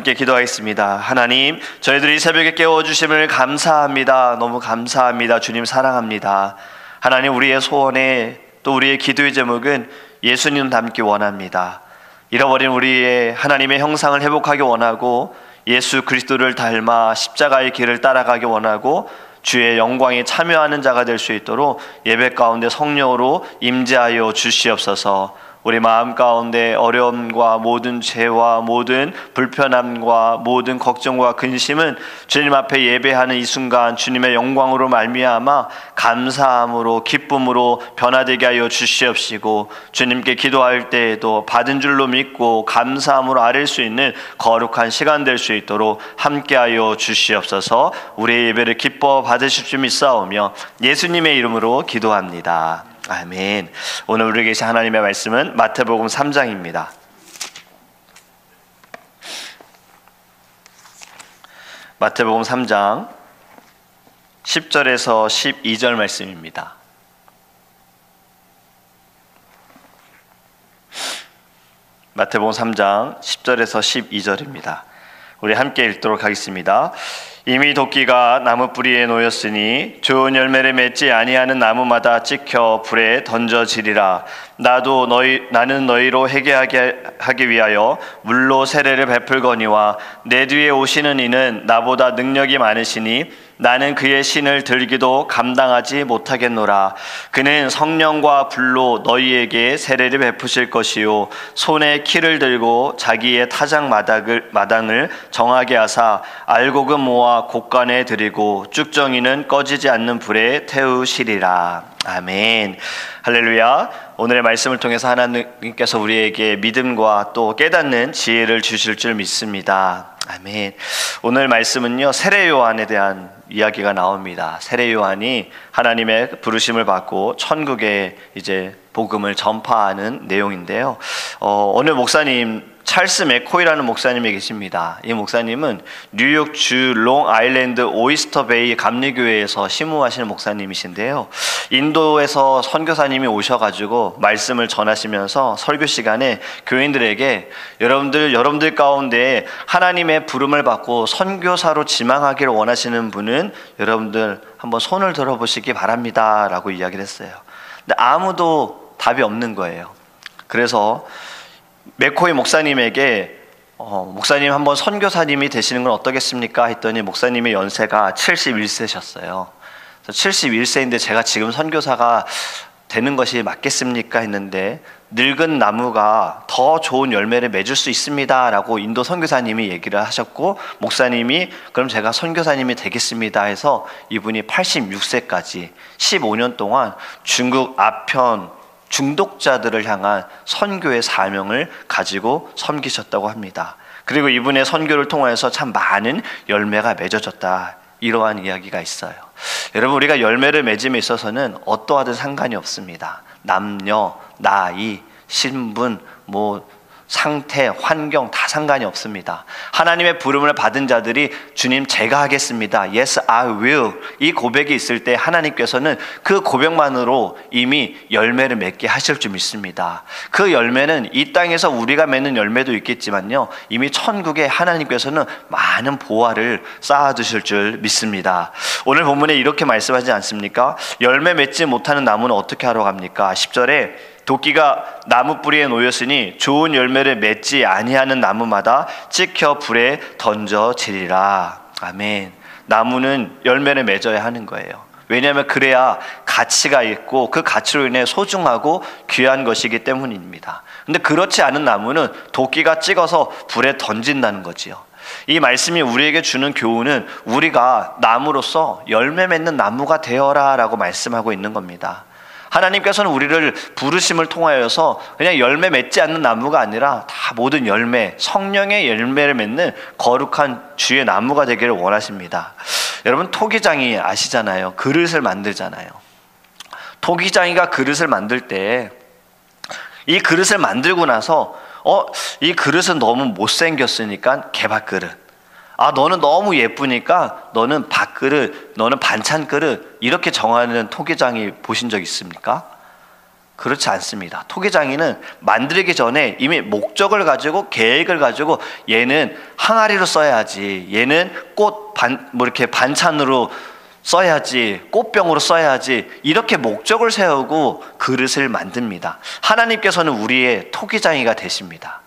함께 기도하겠습니다. 하나님, 저희들이 새벽에 깨워주심을 감사합니다. 너무 감사합니다. 주님 사랑합니다. 하나님, 우리의 소원에 또 우리의 기도의 제목은 예수님 닮기 원합니다. 잃어버린 우리의 하나님의 형상을 회복하기 원하고 예수 그리스도를 닮아 십자가의 길을 따라가기 원하고 주의 영광에 참여하는 자가 될 수 있도록 예배 가운데 성령으로 임재하여 주시옵소서. 우리 마음 가운데 어려움과 모든 죄와 모든 불편함과 모든 걱정과 근심은 주님 앞에 예배하는 이 순간 주님의 영광으로 말미암아 감사함으로 기쁨으로 변화되게 하여 주시옵시고, 주님께 기도할 때에도 받은 줄로 믿고 감사함으로 아뢰 수 있는 거룩한 시간 될 수 있도록 함께하여 주시옵소서. 우리의 예배를 기뻐 받으실 줄 믿사오며 예수님의 이름으로 기도합니다. 아멘. 오늘 우리에게 계신 하나님의 말씀은 마태복음 3장입니다. 마태복음 3장 10절에서 12절 말씀입니다. 마태복음 3장 10절에서 12절입니다. 우리 함께 읽도록 하겠습니다. 이미 도끼가 나무 뿌리에 놓였으니 좋은 열매를 맺지 아니하는 나무마다 찍혀 불에 던져지리라. 나는 너희로 회개하게 하기 위하여 물로 세례를 베풀거니와 내 뒤에 오시는 이는 나보다 능력이 많으시니 나는 그의 신을 들기도 감당하지 못하겠노라. 그는 성령과 불로 너희에게 세례를 베푸실 것이요 손에 키를 들고 자기의 타작 마당을 정하게 하사 알곡은 모아 곡간에 들이고 쭉정이는 꺼지지 않는 불에 태우시리라. 아멘. 할렐루야. 오늘의 말씀을 통해서 하나님께서 우리에게 믿음과 또 깨닫는 지혜를 주실 줄 믿습니다. 아멘. 오늘 말씀은요, 세례 요한에 대한 이야기가 나옵니다. 세례 요한이 하나님의 부르심을 받고 천국에 이제 복음을 전파하는 내용인데요. 어느 목사님, 찰스 맥코이라는 목사님이 계십니다. 이 목사님은 뉴욕 주 롱아일랜드 오이스터 베이 감리교회에서 심무하시는 목사님이신데요. 인도에서 선교사님이 오셔가지고 말씀을 전하시면서 설교 시간에 교인들에게 여러분들 가운데 하나님의 부름을 받고 선교사로 지망하기를 원하시는 분은 여러분들 한번 손을 들어보시기 바랍니다 라고 이야기를 했어요. 근데 아무도 답이 없는 거예요. 그래서 맥코이 목사님에게 목사님 한번 선교사님이 되시는 건 어떠겠습니까? 했더니 목사님의 연세가 71세셨어요. 71세인데 제가 지금 선교사가 되는 것이 맞겠습니까? 했는데 늙은 나무가 더 좋은 열매를 맺을 수 있습니다 라고 인도 선교사님이 얘기를 하셨고, 목사님이 그럼 제가 선교사님이 되겠습니다 해서 이분이 86세까지 15년 동안 중국 아편 중독자들을 향한 선교의 사명을 가지고 섬기셨다고 합니다. 그리고 이분의 선교를 통해서 참 많은 열매가 맺어졌다, 이러한 이야기가 있어요. 여러분, 우리가 열매를 맺음에 있어서는 어떠하든 상관이 없습니다. 남녀, 나이, 신분, 상태, 환경 다 상관이 없습니다. 하나님의 부름을 받은 자들이 주님 제가 하겠습니다, Yes I will, 이 고백이 있을 때 하나님께서는 그 고백만으로 이미 열매를 맺게 하실 줄 믿습니다. 그 열매는 이 땅에서 우리가 맺는 열매도 있겠지만요, 이미 천국에 하나님께서는 많은 보화를 쌓아두실 줄 믿습니다. 오늘 본문에 이렇게 말씀하지 않습니까? 열매 맺지 못하는 나무는 어떻게 하러 갑니까? 10절에 도끼가 나무 뿌리에 놓였으니 좋은 열매를 맺지 아니하는 나무마다 찍혀 불에 던져지리라. 아멘. 나무는 열매를 맺어야 하는 거예요. 왜냐하면 그래야 가치가 있고 그 가치로 인해 소중하고 귀한 것이기 때문입니다. 근데 그렇지 않은 나무는 도끼가 찍어서 불에 던진다는 거지요. 이 말씀이 우리에게 주는 교훈은 우리가 나무로서 열매 맺는 나무가 되어라 라고 말씀하고 있는 겁니다. 하나님께서는 우리를 부르심을 통하여서 그냥 열매 맺지 않는 나무가 아니라 다 모든 열매, 성령의 열매를 맺는 거룩한 주의 나무가 되기를 원하십니다. 여러분, 토기장이 아시잖아요. 그릇을 만들잖아요. 토기장이가 그릇을 만들 때 이 그릇을 만들고 나서 이 그릇은 너무 못생겼으니까 개밥그릇, 너는 너무 예쁘니까 너는 밥그릇, 너는 반찬그릇, 이렇게 정하는 토기장이 보신 적 있습니까? 그렇지 않습니다. 토기장이는 만들기 전에 이미 목적을 가지고 계획을 가지고 얘는 항아리로 써야지, 얘는 이렇게 반찬으로 써야지, 꽃병으로 써야지, 이렇게 목적을 세우고 그릇을 만듭니다. 하나님께서는 우리의 토기장이가 되십니다.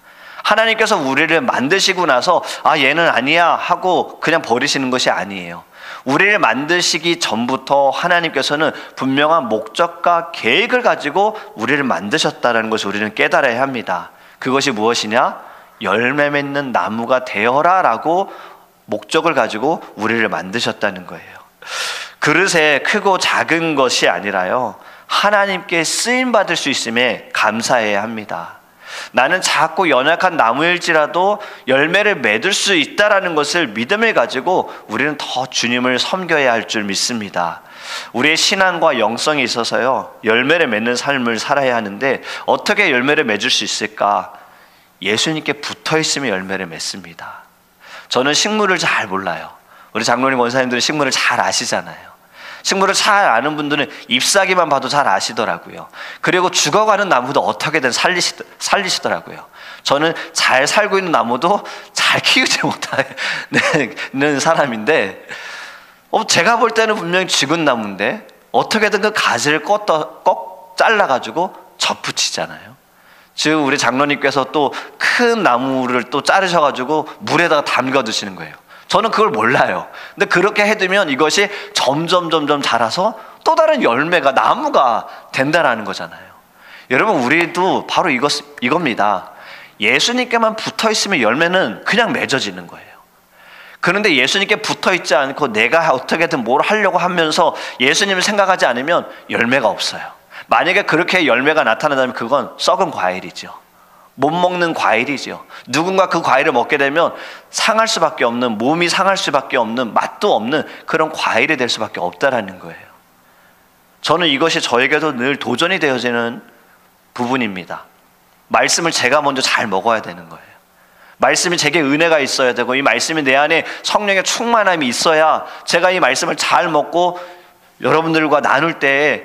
하나님께서 우리를 만드시고 나서 얘는 아니야 하고 그냥 버리시는 것이 아니에요. 우리를 만드시기 전부터 하나님께서는 분명한 목적과 계획을 가지고 우리를 만드셨다는 것을 우리는 깨달아야 합니다. 그것이 무엇이냐? 열매 맺는 나무가 되어라 라고 목적을 가지고 우리를 만드셨다는 거예요. 그릇에 크고 작은 것이 아니라요, 하나님께 쓰임받을 수 있음에 감사해야 합니다. 나는 작고 연약한 나무일지라도 열매를 맺을 수 있다라는 것을 믿음을 가지고 우리는 더 주님을 섬겨야 할 줄 믿습니다. 우리의 신앙과 영성에 있어서요, 열매를 맺는 삶을 살아야 하는데 어떻게 열매를 맺을 수 있을까? 예수님께 붙어 있으면 열매를 맺습니다. 저는 식물을 잘 몰라요. 우리 장로님 원사님들은 식물을 잘 아시잖아요. 식물을 잘 아는 분들은 잎사귀만 봐도 잘 아시더라고요. 그리고 죽어가는 나무도 어떻게든 살리시더라고요. 저는 잘 살고 있는 나무도 잘 키우지 못하는 사람인데, 제가 볼 때는 분명히 죽은 나무인데 어떻게든 그 가지를 꼭 잘라가지고 접붙이잖아요. 즉 우리 장로님께서 또 큰 나무를 또 자르셔가지고 물에다가 담가 두시는 거예요. 저는 그걸 몰라요. 근데 그렇게 해두면 이것이 점점 자라서 또 다른 열매가, 나무가 된다라는 거잖아요. 여러분, 우리도 바로 이겁니다. 예수님께만 붙어 있으면 열매는 그냥 맺어지는 거예요. 그런데 예수님께 붙어 있지 않고 내가 어떻게든 뭘 하려고 하면서 예수님을 생각하지 않으면 열매가 없어요. 만약에 그렇게 열매가 나타난다면 그건 썩은 과일이죠. 못 먹는 과일이죠. 누군가 그 과일을 먹게 되면 상할 수밖에 없는, 몸이 상할 수밖에 없는, 맛도 없는 그런 과일이 될 수밖에 없다라는 거예요. 저는 이것이 저에게도 늘 도전이 되어지는 부분입니다. 말씀을 제가 먼저 잘 먹어야 되는 거예요. 말씀이 제게 은혜가 있어야 되고, 이 말씀이 내 안에 성령의 충만함이 있어야 제가 이 말씀을 잘 먹고 여러분들과 나눌 때에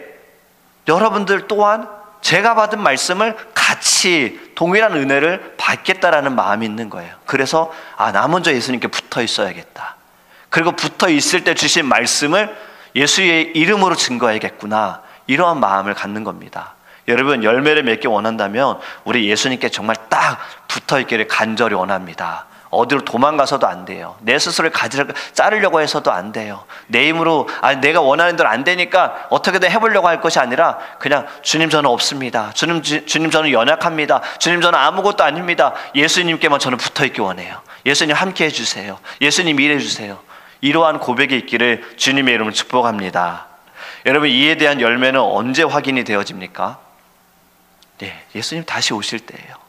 여러분들 또한 제가 받은 말씀을 같이 동일한 은혜를 받겠다라는 마음이 있는 거예요. 그래서 나 먼저 예수님께 붙어 있어야겠다. 그리고 붙어 있을 때 주신 말씀을 예수의 이름으로 증거해야겠구나. 이러한 마음을 갖는 겁니다. 여러분, 열매를 맺기 원한다면 우리 예수님께 정말 딱 붙어 있기를 간절히 원합니다. 어디로 도망가서도 안 돼요. 내 스스로를 자르려고 해서도 안 돼요. 내 힘으로 내가 원하는 대로 안 되니까 어떻게든 해보려고 할 것이 아니라 그냥 주님, 저는 없습니다. 주님, 저는 연약합니다. 주님, 저는 아무것도 아닙니다. 예수님께만 저는 붙어있기 원해요. 예수님 함께 해주세요. 예수님 일해주세요. 이러한 고백이 있기를 주님의 이름으로 축복합니다. 여러분, 이에 대한 열매는 언제 확인이 되어집니까? 네, 예수님 다시 오실 때예요.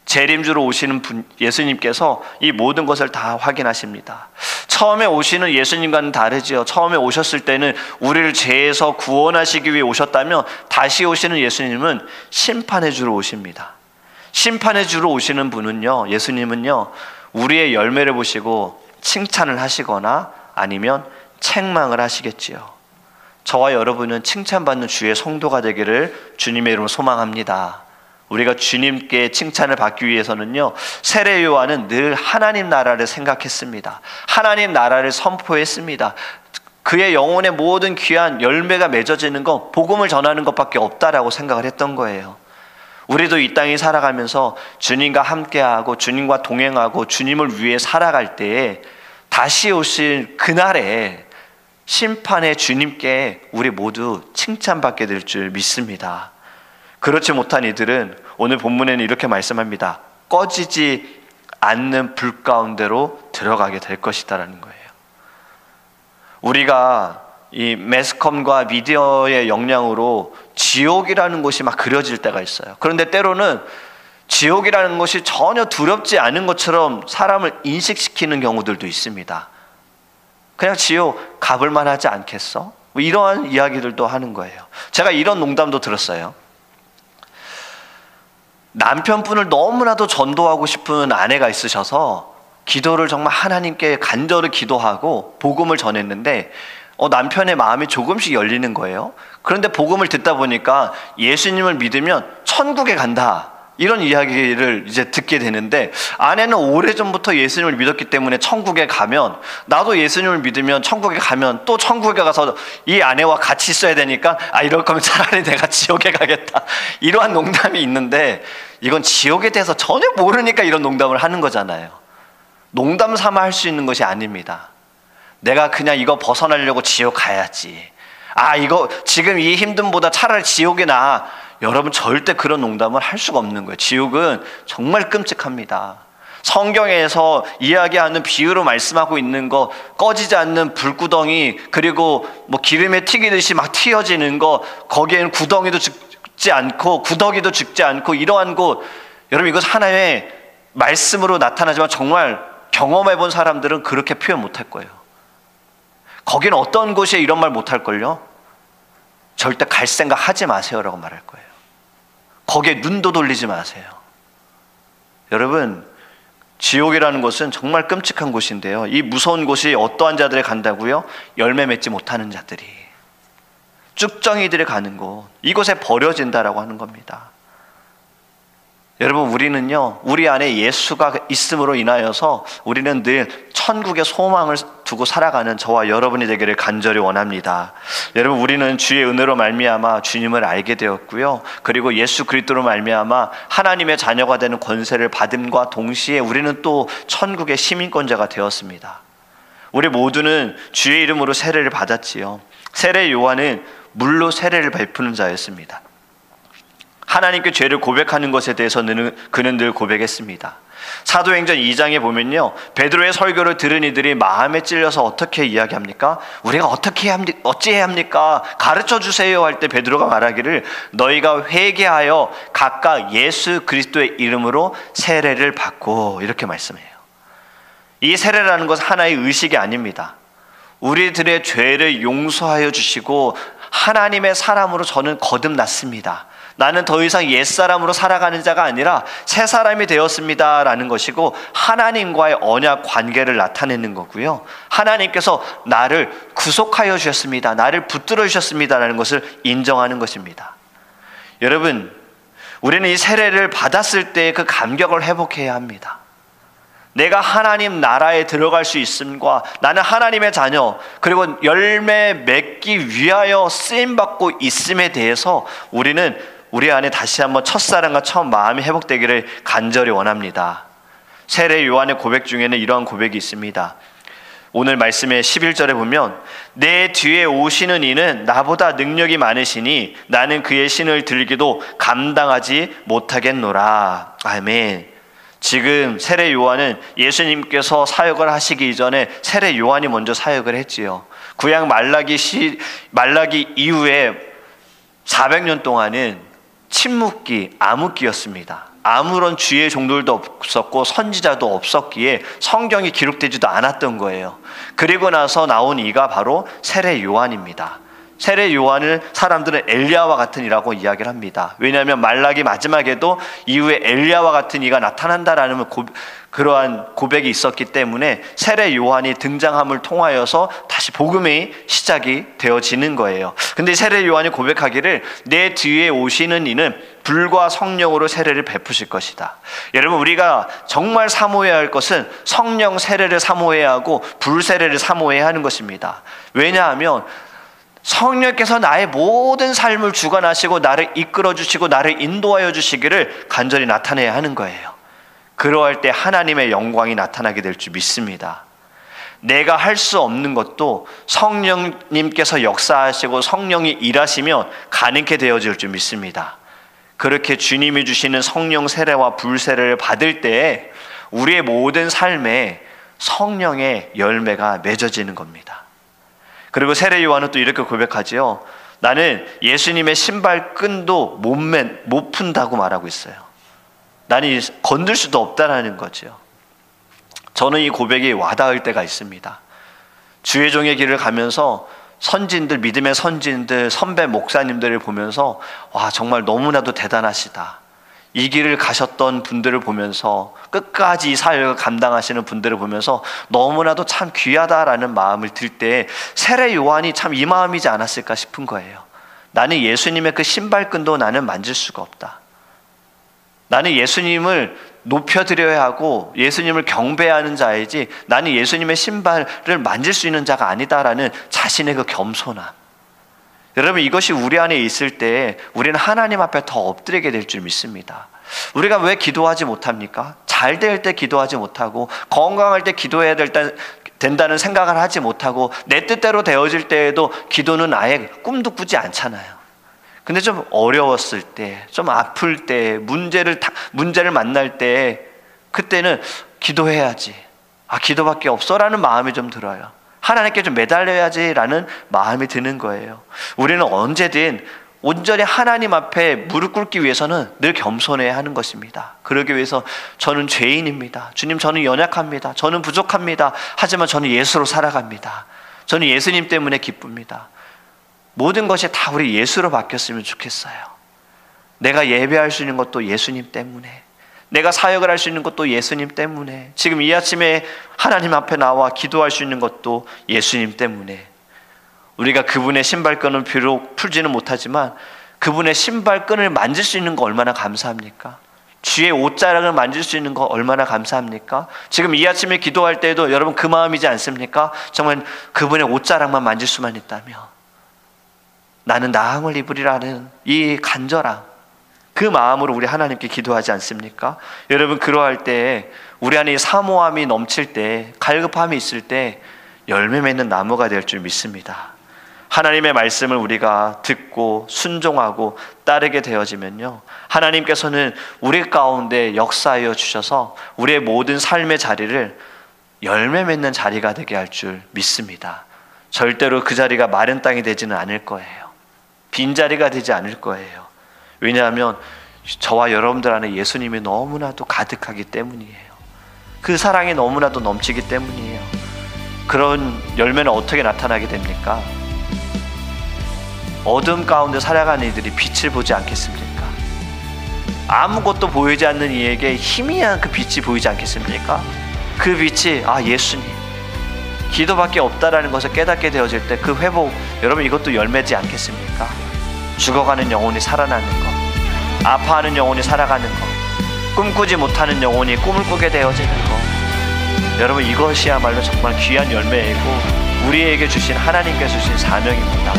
재림주로 오시는 예수님께서 이 모든 것을 다 확인하십니다. 처음에 오시는 예수님과는 다르지요. 처음에 오셨을 때는 우리를 죄에서 구원하시기 위해 오셨다면, 다시 오시는 예수님은 심판의 주로 오십니다. 심판의 주로 오시는 분은요, 예수님은요, 우리의 열매를 보시고 칭찬을 하시거나 아니면 책망을 하시겠지요. 저와 여러분은 칭찬받는 주의 성도가 되기를 주님의 이름으로 소망합니다. 우리가 주님께 칭찬을 받기 위해서는요, 세례 요한은 늘 하나님 나라를 생각했습니다. 하나님 나라를 선포했습니다. 그의 영혼의 모든 귀한 열매가 맺어지는 건 복음을 전하는 것밖에 없다라고 생각을 했던 거예요. 우리도 이 땅에 살아가면서 주님과 함께하고 주님과 동행하고 주님을 위해 살아갈 때에 다시 오실 그날에 심판의 주님께 우리 모두 칭찬받게 될 줄 믿습니다. 그렇지 못한 이들은 오늘 본문에는 이렇게 말씀합니다. 꺼지지 않는 불 가운데로 들어가게 될 것이다라는 거예요. 우리가 이 매스컴과 미디어의 영향으로 지옥이라는 곳이 막 그려질 때가 있어요. 그런데 때로는 지옥이라는 것이 전혀 두렵지 않은 것처럼 사람을 인식시키는 경우들도 있습니다. 그냥 지옥 가볼 만하지 않겠어? 뭐 이러한 이야기들도 하는 거예요. 제가 이런 농담도 들었어요. 남편분을 너무나도 전도하고 싶은 아내가 있으셔서 기도를 정말 하나님께 간절히 기도하고 복음을 전했는데 남편의 마음이 조금씩 열리는 거예요. 그런데 복음을 듣다 보니까 예수님을 믿으면 천국에 간다, 이런 이야기를 이제 듣게 되는데, 아내는 오래전부터 예수님을 믿었기 때문에 천국에 가면, 나도 예수님을 믿으면 천국에 가면 또 천국에 가서 이 아내와 같이 있어야 되니까 이럴 거면 차라리 내가 지옥에 가겠다, 이러한 농담이 있는데, 이건 지옥에 대해서 전혀 모르니까 이런 농담을 하는 거잖아요. 농담 삼아 할 수 있는 것이 아닙니다. 내가 그냥 이거 벗어나려고 지옥 가야지, 이거 지금 이 힘듦보다 차라리 지옥이 나아, 여러분 절대 그런 농담을 할 수가 없는 거예요. 지옥은 정말 끔찍합니다. 성경에서 이야기하는 비유로 말씀하고 있는 거, 꺼지지 않는 불구덩이, 그리고 기름에 튀기듯이 막 튀어지는 거, 거기에는 구덩이도 죽지 않고 구더기도 죽지 않고, 이러한 곳, 여러분 이것 하나의 말씀으로 나타나지만 정말 경험해 본 사람들은 그렇게 표현 못할 거예요. 거기는 어떤 곳이에 이런 말 못할걸요? 절대 갈 생각 하지 마세요라고 말할 거예요. 거기에 눈도 돌리지 마세요. 여러분, 지옥이라는 곳은 정말 끔찍한 곳인데요, 이 무서운 곳이 어떠한 자들이 간다고요? 열매 맺지 못하는 자들이, 쭉정이들이 가는 곳, 이곳에 버려진다라고 하는 겁니다. 여러분, 우리는요, 우리 안에 예수가 있음으로 인하여서 우리는 늘 천국의 소망을 두고 살아가는 저와 여러분이 되기를 간절히 원합니다. 여러분, 우리는 주의 은혜로 말미암아 주님을 알게 되었고요, 그리고 예수 그리스도로 말미암아 하나님의 자녀가 되는 권세를 받음과 동시에 우리는 또 천국의 시민권자가 되었습니다. 우리 모두는 주의 이름으로 세례를 받았지요. 세례 요한은 물로 세례를 베푸는 자였습니다. 하나님께 죄를 고백하는 것에 대해서 그는 늘 고백했습니다. 사도행전 2장에 보면요, 베드로의 설교를 들은 이들이 마음에 찔려서 어떻게 이야기합니까? 우리가 어찌해야 합니까? 가르쳐 주세요 할 때 베드로가 말하기를, 너희가 회개하여 각각 예수 그리스도의 이름으로 세례를 받고, 이렇게 말씀해요. 이 세례라는 것은 하나의 의식이 아닙니다. 우리들의 죄를 용서하여 주시고 하나님의 사람으로 저는 거듭났습니다, 나는 더 이상 옛사람으로 살아가는 자가 아니라 새 사람이 되었습니다 라는 것이고, 하나님과의 언약 관계를 나타내는 거고요, 하나님께서 나를 구속하여 주셨습니다, 나를 붙들어 주셨습니다 라는 것을 인정하는 것입니다. 여러분, 우리는 이 세례를 받았을 때 그 감격을 회복해야 합니다. 내가 하나님 나라에 들어갈 수 있음과 나는 하나님의 자녀, 그리고 열매 맺기 위하여 쓰임받고 있음에 대해서 우리는 우리 안에 다시 한번 첫사랑과 처음 마음이 회복되기를 간절히 원합니다. 세례 요한의 고백 중에는 이러한 고백이 있습니다. 오늘 말씀의 11절에 보면, 내 뒤에 오시는 이는 나보다 능력이 많으시니 나는 그의 신을 들기도 감당하지 못하겠노라. 아멘. 지금 세례 요한은 예수님께서 사역을 하시기 이전에 세례 요한이 먼저 사역을 했지요. 구약 말라기 이후에 400년 동안은 침묵기, 암흑기였습니다. 아무런 주의 종들도 없었고 선지자도 없었기에 성경이 기록되지도 않았던 거예요. 그리고 나서 나온 이가 바로 세례 요한입니다. 세례 요한을 사람들은 엘리야와 같은 이라고 이야기를 합니다. 왜냐하면 말라기 마지막에도 이후에 엘리야와 같은 이가 나타난다라는 그러한 고백이 있었기 때문에 세례 요한이 등장함을 통하여서 다시 복음의 시작이 되어지는 거예요. 근데 세례 요한이 고백하기를, 내 뒤에 오시는 이는 불과 성령으로 세례를 베푸실 것이다. 여러분, 우리가 정말 사모해야 할 것은 성령 세례를 사모해야 하고 불 세례를 사모해야 하는 것입니다. 왜냐하면 성령께서 나의 모든 삶을 주관하시고 나를 이끌어 주시고 나를 인도하여 주시기를 간절히 나타내야 하는 거예요. 그러할 때 하나님의 영광이 나타나게 될 줄 믿습니다. 내가 할 수 없는 것도 성령님께서 역사하시고 성령이 일하시면 가능케 되어질 줄 믿습니다. 그렇게 주님이 주시는 성령 세례와 불 세례를 받을 때에 우리의 모든 삶에 성령의 열매가 맺어지는 겁니다. 그리고 세례 요한은 또 이렇게 고백하지요. 나는 예수님의 신발끈도 못 푼다고 말하고 있어요. 나는 건들 수도 없다라는 거죠. 저는 이 고백이 와닿을 때가 있습니다. 주의 종의 길을 가면서 선진들, 믿음의 선진들, 선배 목사님들을 보면서 와, 정말 너무나도 대단하시다. 이 길을 가셨던 분들을 보면서, 끝까지 이 사역을 감당하시는 분들을 보면서 너무나도 참 귀하다라는 마음을 들 때 세례 요한이 참 이 마음이지 않았을까 싶은 거예요. 나는 예수님의 그 신발끈도 나는 만질 수가 없다. 나는 예수님을 높여드려야 하고 예수님을 경배하는 자이지 나는 예수님의 신발을 만질 수 있는 자가 아니다라는 자신의 그 겸손함. 여러분, 이것이 우리 안에 있을 때 우리는 하나님 앞에 더 엎드리게 될 줄 믿습니다. 우리가 왜 기도하지 못합니까? 잘 될 때 기도하지 못하고, 건강할 때 기도해야 된다는 생각을 하지 못하고, 내 뜻대로 되어질 때에도 기도는 아예 꿈도 꾸지 않잖아요. 근데 좀 어려웠을 때, 좀 아플 때, 문제를 만날 때, 그때는 기도해야지, 기도밖에 없어라는 마음이 좀 들어요. 하나님께 좀 매달려야지라는 마음이 드는 거예요. 우리는 언제든 온전히 하나님 앞에 무릎 꿇기 위해서는 늘 겸손해야 하는 것입니다. 그러기 위해서 저는 죄인입니다. 주님, 저는 연약합니다. 저는 부족합니다. 하지만 저는 예수로 살아갑니다. 저는 예수님 때문에 기쁩니다. 모든 것이 다 우리 예수로 바뀌었으면 좋겠어요. 내가 예배할 수 있는 것도 예수님 때문에, 내가 사역을 할 수 있는 것도 예수님 때문에, 지금 이 아침에 하나님 앞에 나와 기도할 수 있는 것도 예수님 때문에, 우리가 그분의 신발끈을 비록 풀지는 못하지만 그분의 신발끈을 만질 수 있는 거 얼마나 감사합니까? 주의 옷자락을 만질 수 있는 거 얼마나 감사합니까? 지금 이 아침에 기도할 때에도 여러분 그 마음이지 않습니까? 정말 그분의 옷자락만 만질 수만 있다면 나는 나음을 입으리라는 이 간절함, 그 마음으로 우리 하나님께 기도하지 않습니까? 여러분, 그러할 때 우리 안에 사모함이 넘칠 때, 갈급함이 있을 때 열매 맺는 나무가 될 줄 믿습니다. 하나님의 말씀을 우리가 듣고 순종하고 따르게 되어지면요, 하나님께서는 우리 가운데 역사하여 주셔서 우리의 모든 삶의 자리를 열매 맺는 자리가 되게 할 줄 믿습니다. 절대로 그 자리가 마른 땅이 되지는 않을 거예요. 빈자리가 되지 않을 거예요. 왜냐하면 저와 여러분들 안에 예수님이 너무나도 가득하기 때문이에요. 그 사랑이 너무나도 넘치기 때문이에요. 그런 열매는 어떻게 나타나게 됩니까? 어둠 가운데 살아가는 이들이 빛을 보지 않겠습니까? 아무것도 보이지 않는 이에게 희미한 그 빛이 보이지 않겠습니까? 그 빛이 예수님, 기도밖에 없다라는 것을 깨닫게 되어질 때 그 회복, 여러분 이것도 열매지 않겠습니까? 죽어가는 영혼이 살아나는 것, 아파하는 영혼이 살아가는 것, 꿈꾸지 못하는 영혼이 꿈을 꾸게 되어지는 것, 여러분 이것이야말로 정말 귀한 열매이고 우리에게 주신, 하나님께서 주신 사명입니다.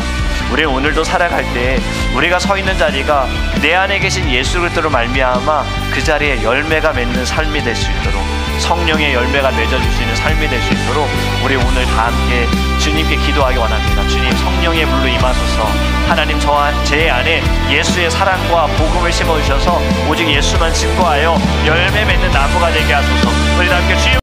우리는 오늘도 살아갈 때 우리가 서 있는 자리가 내 안에 계신 예수 그리스도로 말미암아 그 자리에 열매가 맺는 삶이 될 수 있도록, 성령의 열매가 맺어줄 수 있는 삶이 될 수 있도록 우리 오늘 다 함께 주님께 기도하기 원합니다. 주님, 성령의 불로 임하소서. 하나님, 제 안에 예수의 사랑과 복음을 심어주셔서 오직 예수만 증거하여 열매 맺는 나무가